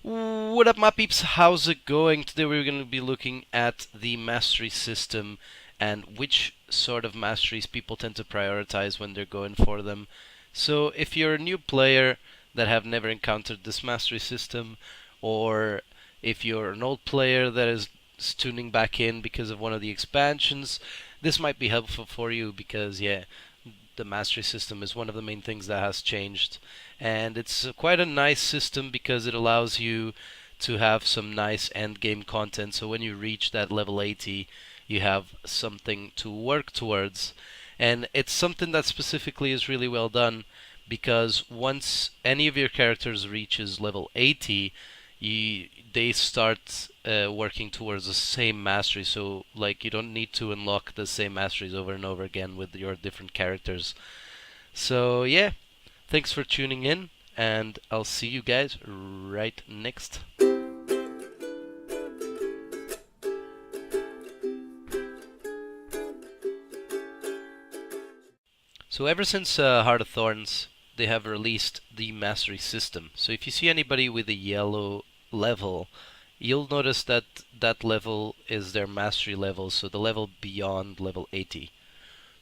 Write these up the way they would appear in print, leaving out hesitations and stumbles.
What up, my peeps? How's it going? Today we're going to be looking at the mastery system and which sort of masteries people tend to prioritize when they're going for them. So if you're a new player that have never encountered this mastery system, or if you're an old player that is tuning back in because of one of the expansions, this might be helpful for you because, yeah, the mastery system is one of the main things that has changed, and it's quite a nice system because it allows you to have some nice end game content. So when you reach that level 80, you have something to work towards, and it's something that specifically is really well done because once any of your characters reaches level 80, they start working towards the same mastery. So like you don't need to unlock the same masteries over and over again with your different characters. So yeah, thanks for tuning in, and I'll see you guys right next. So ever since Heart of Thorns, they have released the mastery system. So if you see anybody with a yellow level, you'll notice that that level is their mastery level, so the level beyond level 80.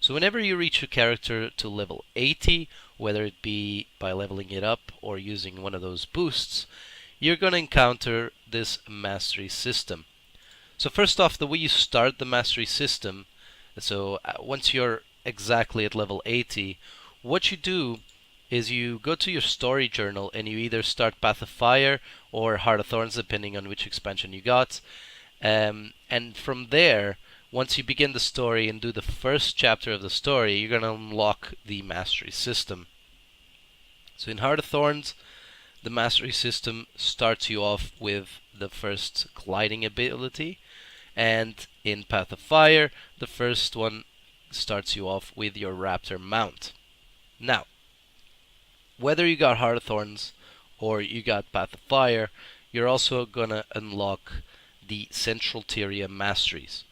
So whenever you reach a character to level 80, whether it be by leveling it up or using one of those boosts, you're going to encounter this mastery system. So first off, the way you start the mastery system, so once you're exactly at level 80, what you do is you go to your story journal and you either start Path of Fire or Heart of Thorns, depending on which expansion you got. And from there, once you begin the story and do the first chapter of the story, you're going to unlock the mastery system. So in Heart of Thorns, the mastery system starts you off with the first gliding ability, and in Path of Fire, the first one starts you off with your Raptor mount. Now, whether you got Heart of Thorns or you got Path of Fire, you're also gonna unlock the Central Tyria masteries.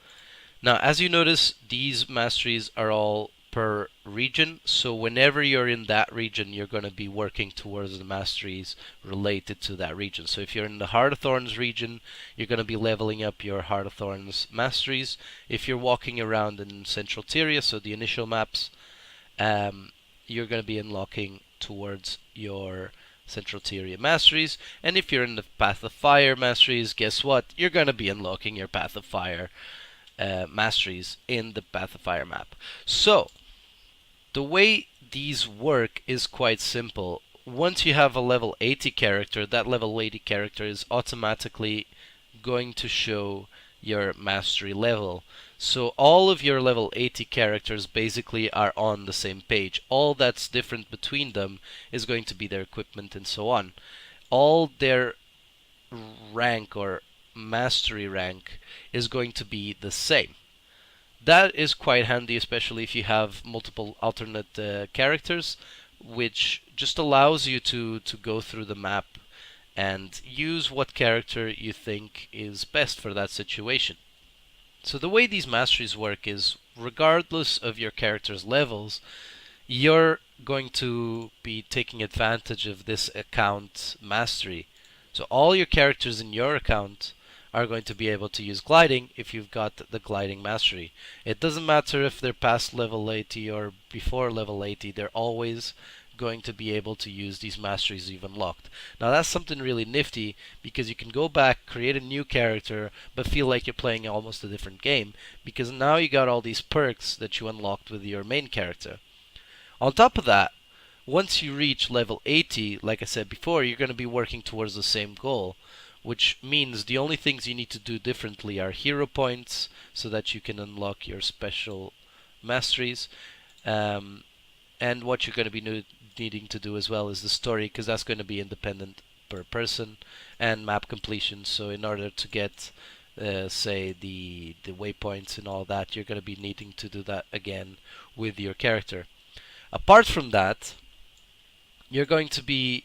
Now, as you notice, these masteries are all per region, so whenever you're in that region, you're going to be working towards the masteries related to that region. So if you're in the Heart of Thorns region, you're going to be leveling up your Heart of Thorns masteries. If you're walking around in Central Tyria, so the initial maps, you're going to be unlocking towards your Central Tyria masteries. And if you're in the Path of Fire masteries, guess what? You're going to be unlocking your Path of Fire masteries in the Path of Fire map. So the way these work is quite simple. Once you have a level 80 character, that level 80 character is automatically going to show your mastery level. So all of your level 80 characters basically are on the same page. All that's different between them is going to be their equipment and so on. All their rank or mastery rank is going to be the same. That is quite handy, especially if you have multiple alternate characters, which just allows you to go through the map and use what character you think is best for that situation. So the way these masteries work is, regardless of your character's levels, you're going to be taking advantage of this account mastery. So all your characters in your account are going to be able to use gliding if you've got the gliding mastery. It doesn't matter if they're past level 80 or before level 80, they're always going to be able to use these masteries you've unlocked. Now that's something really nifty because you can go back, create a new character, but feel like you're playing almost a different game because now you got all these perks that you unlocked with your main character. On top of that, once you reach level 80, like I said before, you're going to be working towards the same goal, which means the only things you need to do differently are hero points so that you can unlock your special masteries. And what you're going to be needing to do as well is the story, because that's going to be independent per person, and map completion. So in order to get, say, the waypoints and all that, you're going to be needing to do that again with your character. Apart from that, you're going to be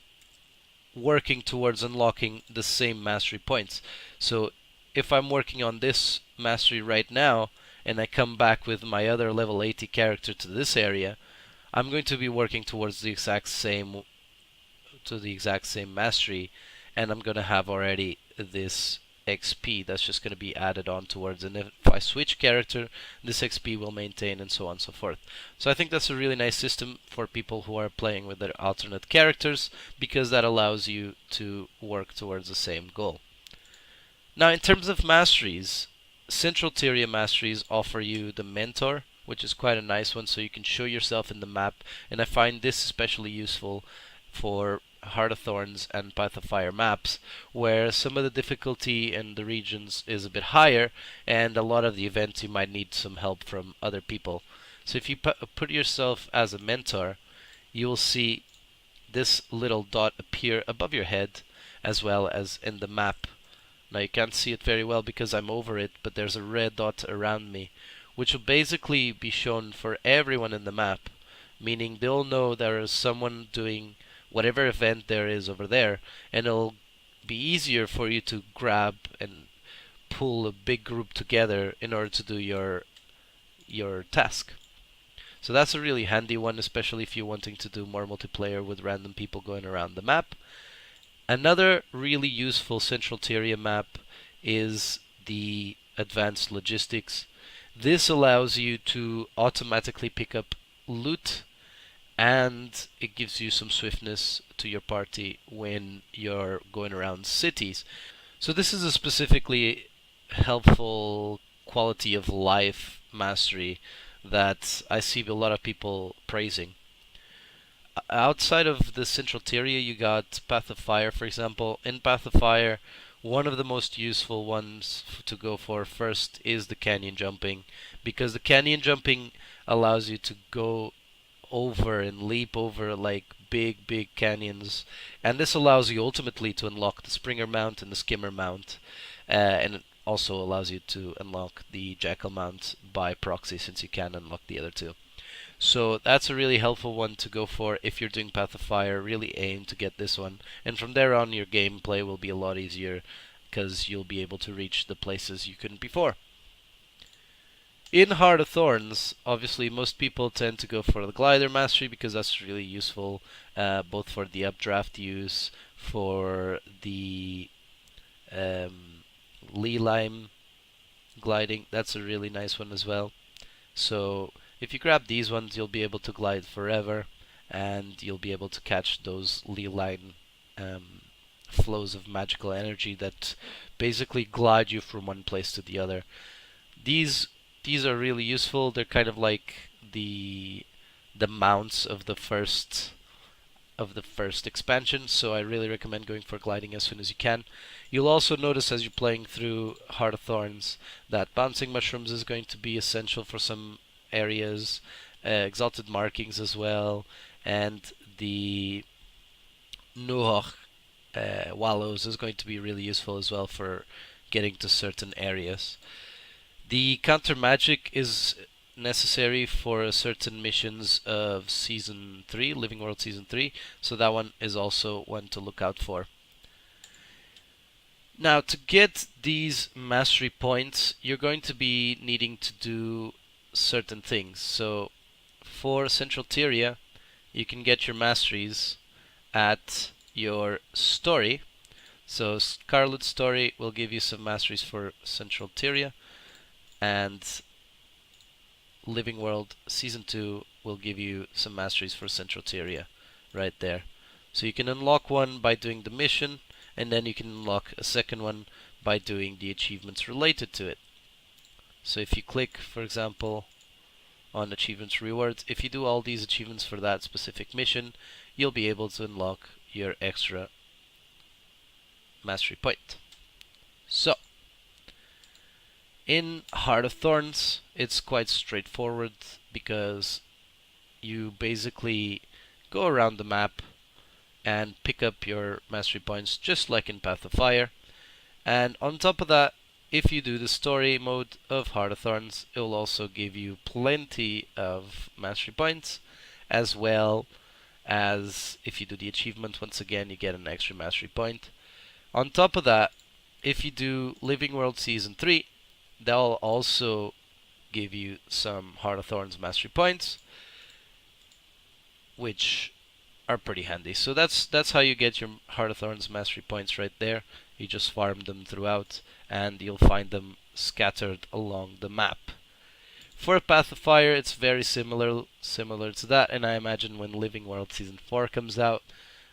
working towards unlocking the same mastery points. So if I'm working on this mastery right now and I come back with my other level 80 character to this area, I'm going to be working towards the exact same mastery, and I'm going to have already this XP that's just going to be added on towards, and if I switch character, this XP will maintain, and so on and so forth. So I think that's a really nice system for people who are playing with their alternate characters, because that allows you to work towards the same goal. Now, in terms of masteries, Central Tyria masteries offer you the Mentor, which is quite a nice one, so you can show yourself in the map, and I find this especially useful for Heart of Thorns and Path of Fire maps, where some of the difficulty in the regions is a bit higher, and a lot of the events you might need some help from other people. So if you put yourself as a mentor, you will see this little dot appear above your head, as well as in the map. Now you can't see it very well because I'm over it, but there's a red dot around me, which will basically be shown for everyone in the map, meaning they'll know there is someone doing whatever event there is over there, and it'll be easier for you to grab and pull a big group together in order to do your task. So that's a really handy one, especially if you're wanting to do more multiplayer with random people going around the map. Another really useful Central Tyria map is the Advanced Logistics. This allows you to automatically pick up loot, and it gives you some swiftness to your party when you're going around cities. So this is a specifically helpful quality of life mastery that I see a lot of people praising. Outside of the Central Tyria, you got Path of Fire, for example. In Path of Fire, one of the most useful ones to go for first is the canyon jumping, because the canyon jumping allows you to go over and leap over like big canyons, and this allows you ultimately to unlock the Springer mount and the Skimmer mount, and it also allows you to unlock the Jackal mount by proxy, since you can unlock the other two. So that's a really helpful one to go for if you're doing Path of Fire. Really aim to get this one, and from there on your gameplay will be a lot easier, because you'll be able to reach the places you couldn't before. In Heart of Thorns, obviously most people tend to go for the Glider Mastery, because that's really useful, both for the updraft use, for the Lee Lime gliding. That's a really nice one as well. So if you grab these ones, you'll be able to glide forever, and you'll be able to catch those Lee Line flows of magical energy that basically glide you from one place to the other. These are really useful. They're kind of like the mounts of the first expansion, so I really recommend going for gliding as soon as you can. You'll also notice as you're playing through Heart of Thorns that bouncing mushrooms is going to be essential for some areas, exalted markings as well, and the Nuhoch wallows is going to be really useful as well for getting to certain areas. The counter magic is necessary for certain missions of Season 3, Living World Season 3, so that one is also one to look out for. Now, to get these mastery points, you're going to be needing to do certain things. So, for Central Tyria, you can get your masteries at your story. So, Scarlet Story will give you some masteries for Central Tyria, and Living World Season 2 will give you some masteries for Central Tyria right there. So you can unlock one by doing the mission, and then you can unlock a second one by doing the achievements related to it. So if you click, for example, on Achievements Rewards, if you do all these achievements for that specific mission, you'll be able to unlock your extra mastery point. So, in Heart of Thorns, it's quite straightforward, because you basically go around the map and pick up your mastery points just like in Path of Fire. And on top of that, if you do the story mode of Heart of Thorns, it will also give you plenty of mastery points, as well as if you do the achievement, once again you get an extra mastery point. On top of that, if you do Living World Season 3, they'll also give you some Heart of Thorns mastery points, which are pretty handy. So that's how you get your Heart of Thorns mastery points right there. You just farm them throughout, and you'll find them scattered along the map. For a Path of Fire, it's very similar to that, and I imagine when Living World Season 4 comes out,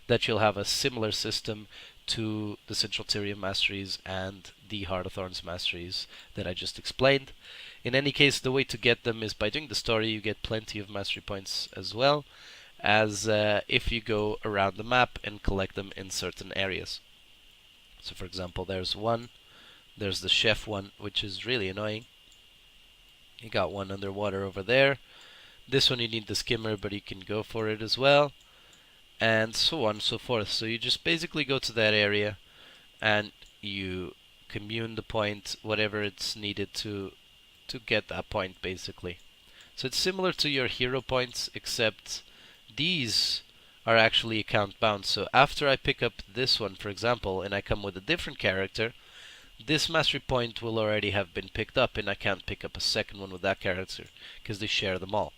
that you'll have a similar system to the Central Tyrian Masteries and the Heart of Thorns Masteries that I just explained. In any case, the way to get them is by doing the story. You get plenty of mastery points as well as if you go around the map and collect them in certain areas. So for example, there's the chef one, which is really annoying. You got one underwater over there. This one you need the skimmer, but you can go for it as well, and so on and so forth. So you just basically go to that area and you commune the point, whatever it's needed to get that point basically. So it's similar to your hero points, except these are actually account bound. So after I pick up this one, for example, and I come with a different character, this mastery point will already have been picked up, and I can't pick up a second one with that character because they share them all.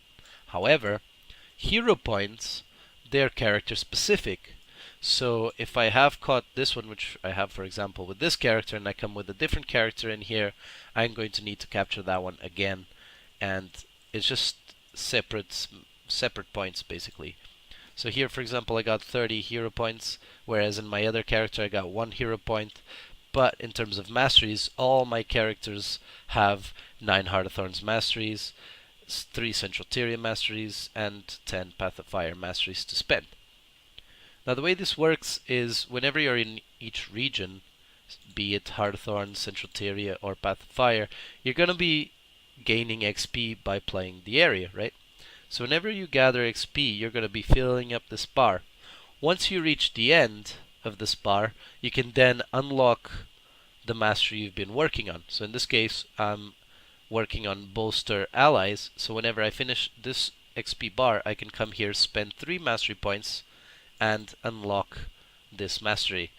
However, hero points, they're character specific. So if I have caught this one, which I have for example with this character, and I come with a different character in here, I'm going to need to capture that one again, and it's just separate points basically. So here for example I got 30 hero points, whereas in my other character I got 1 hero point. But in terms of masteries, all my characters have 9 Heart of Thorns masteries, 3 Central Tyrian masteries, and 10 Path of Fire masteries to spend. Now the way this works is whenever you're in each region, be it Heart of Thorns, Central Tyria, or Path of Fire, you're going to be gaining XP by playing the area, right? So whenever you gather XP, you're going to be filling up this bar. Once you reach the end of this bar, you can then unlock the mastery you've been working on. So in this case, I'm working on Bolster Allies, so whenever I finish this XP bar, I can come here, spend 3 mastery points, and unlock this mastery.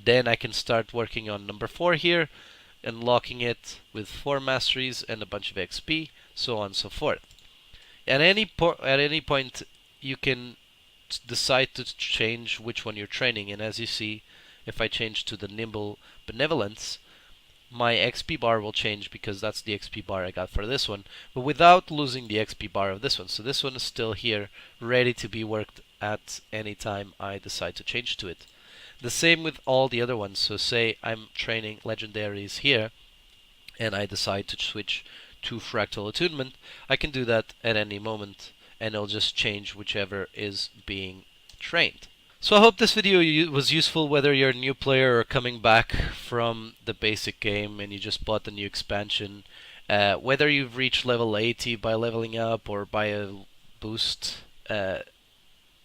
Then I can start working on number 4 here, unlocking it with 4 masteries and a bunch of XP, so on and so forth. At any point, you can decide to change which one you're training, and as you see, if I change to the Nimble Benevolence, my XP bar will change because that's the XP bar I got for this one, but without losing the XP bar of this one. So this one is still here, ready to be worked at any time I decide to change to it. The same with all the other ones. So say I'm training legendaries here, and I decide to switch to Fractal Attunement, I can do that at any moment, and it'll just change whichever is being trained. So I hope this video was useful, whether you're a new player or coming back from the basic game and you just bought the new expansion. Whether you've reached level 80 by leveling up or by a boost, and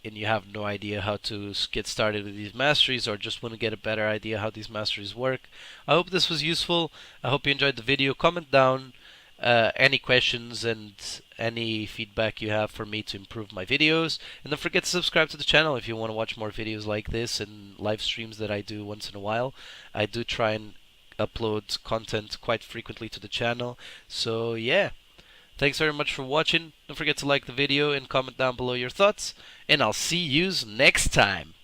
you have no idea how to get started with these masteries, or just want to get a better idea how these masteries work. I hope this was useful. I hope you enjoyed the video. Comment down any questions and any feedback you have for me to improve my videos, and don't forget to subscribe to the channel if you want to watch more videos like this and live streams that I do once in a while. I do try and upload content quite frequently to the channel, so yeah, thanks very much for watching. Don't forget to like the video and comment down below your thoughts, and I'll see yous next time.